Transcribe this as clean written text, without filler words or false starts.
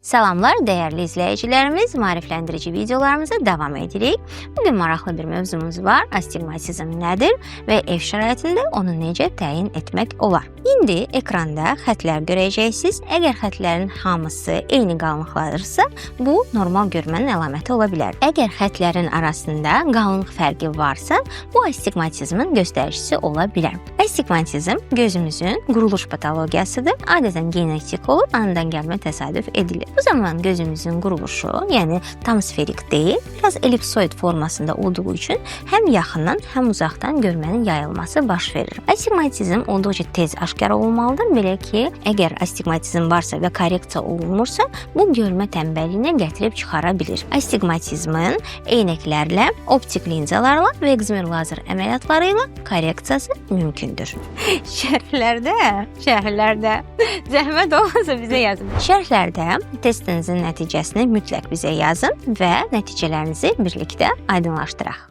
Salamlar değerli izleyicilerimiz, maarifləndirici videolarımıza devam edirik. Bugün maraqlı bir mövzumuz var. Astigmatizm nədir və ev şəraitində onu necə təyin etmək olar? İndi ekranda xətlər görəcəksiniz. Əgər xətlərin hamısı eyni qalınlıqdadırsa, bu normal görmənin əlaməti ola bilər. Əgər xətlərin arasında qalınlıq fərqi varsa, bu astigmatizmin göstəricisi ola bilər. Astigmatizm gözümüzün quruluş patologiyasıdır. Adətən genetik olub, anadan gəlmə təsadüf edilir. Bu zaman gözümüzün quruluşu, yəni tam sferik deyil, biraz ellipsoid formasında olduğu üçün həm yaxından, həm uzaqdan görmənin yayılması baş verir. Astigmatizm olduqca tez aşkar olmalıdır. Belə ki, əgər astigmatizm varsa və korreksiya olunmursa, bu görmə tənbəlliyinə gətirib çıxara bilir. Astigmatizmin eynəklərlə, optik linzalarla və ekzimer lazer əməliyyatları ilə korreksiyası mümkündür. Şərhlərdə zəhmət olmasa bizə yazın. Şərhlərdə testinizin nəticəsini mütləq bizə yazın və nəticələrinizi birlikdə aydınlaşdıraq.